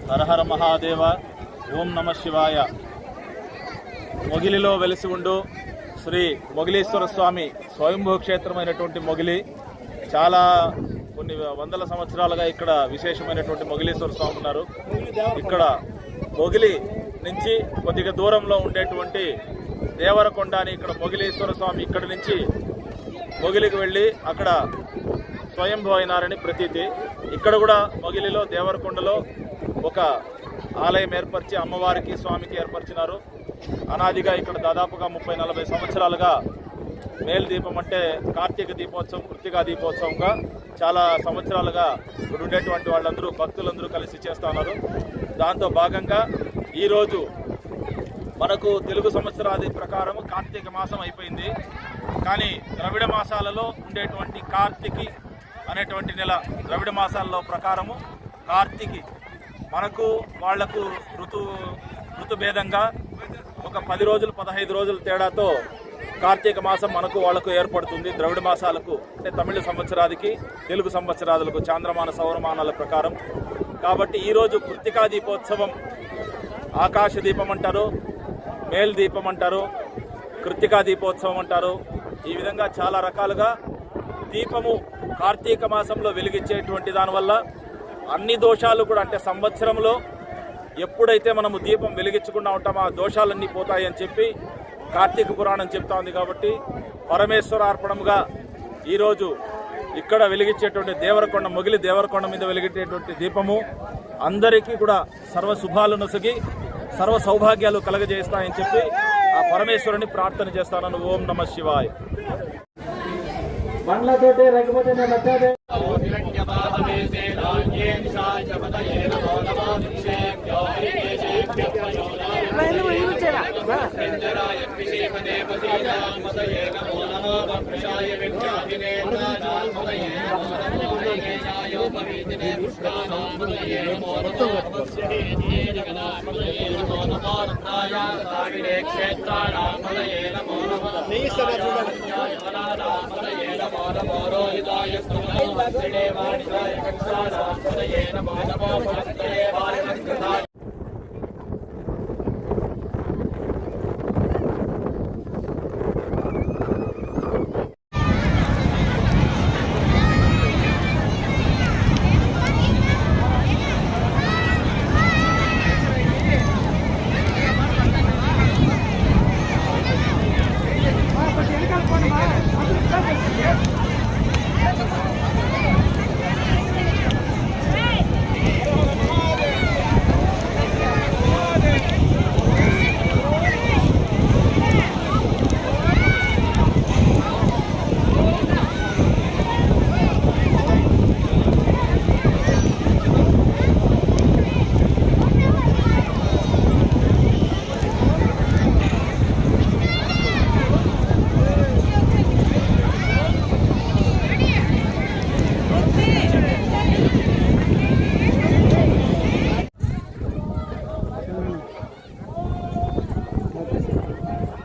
హరహర మహాదేవ. ఓం నమ శివాయ. మొగిలిలో వెలిసి ఉండు శ్రీ మొగిలీశ్వర స్వామి స్వయంభూ క్షేత్రమైనటువంటి మొగిలి చాలా కొన్ని వందల సంవత్సరాలుగా ఇక్కడ విశేషమైనటువంటి మొగిలీశ్వర స్వామి ఉన్నారు. ఇక్కడ మొగిలి నుంచి కొద్దిగా దూరంలో ఉండేటువంటి దేవరకొండ అని ఇక్కడ మొగిలీశ్వర స్వామి ఇక్కడి నుంచి మొగిలికి వెళ్ళి అక్కడ స్వయంభూ అయినారని ప్రతీతి. ఇక్కడ కూడా మొగిలిలో దేవరకొండలో ఒక ఆలయం ఏర్పరిచి అమ్మవారికి స్వామికి ఏర్పరిచినారు. అనాదిగా ఇక్కడ దాదాపుగా 30-40 సంవత్సరాలుగా మేల్దీపం అంటే కార్తీక దీపోత్సవం, కృత్తికా దీపోత్సవంగా చాలా సంవత్సరాలుగా ఇక్కడ ఉండేటువంటి వాళ్ళందరూ భక్తులందరూ కలిసి చేస్తూ ఉన్నారు. దాంతో భాగంగా ఈరోజు మనకు తెలుగు సంవత్సరాది ప్రకారం కార్తీక మాసం అయిపోయింది. కానీ ద్రవిడ మాసాలలో ఉండేటువంటి కార్తీకి అనేటువంటి నెల ద్రవిడ మాసాల్లో ప్రకారము కార్తీకి మనకు వాళ్లకు ఋతుభేదంగా ఒక 10 రోజులు 15 రోజుల తేడాతో కార్తీక మాసం మనకు వాళ్లకు ఏర్పడుతుంది. ద్రవిడ మాసాలకు అంటే తమిళ సంవత్సరాదికి తెలుగు సంవత్సరాదులకు చాంద్రమాన సౌరమానాల ప్రకారం. కాబట్టి ఈరోజు కృత్తికా దీపోత్సవం, ఆకాశ దీపం అంటారు, మేల్ దీపం అంటారు, కృత్తికా దీపోత్సవం అంటారు. ఈ విధంగా చాలా రకాలుగా దీపము కార్తీక మాసంలో వెలిగించేటువంటి దానివల్ల అన్ని దోషాలు కూడా అంటే సంవత్సరంలో ఎప్పుడైతే మనము దీపం వెలిగించకుండా ఉంటామో ఆ దోషాలన్నీ పోతాయి అని చెప్పి కార్తీక పురాణం చెప్తా ఉంది. కాబట్టి పరమేశ్వరార్పణముగా ఈరోజు ఇక్కడ వెలిగించేటువంటి దేవరకొండ మొగిలి దేవరకొండ మీద వెలిగించేటువంటి దీపము అందరికీ కూడా సర్వ శుభాలు నొసగి సర్వ సౌభాగ్యాలు కలగజేస్తాయని చెప్పి ఆ పరమేశ్వరుని ప్రార్థన చేస్తాను. ఓం నమ శివాయ. మండలతోటి Raghupathi Mas ele quer pôr mais.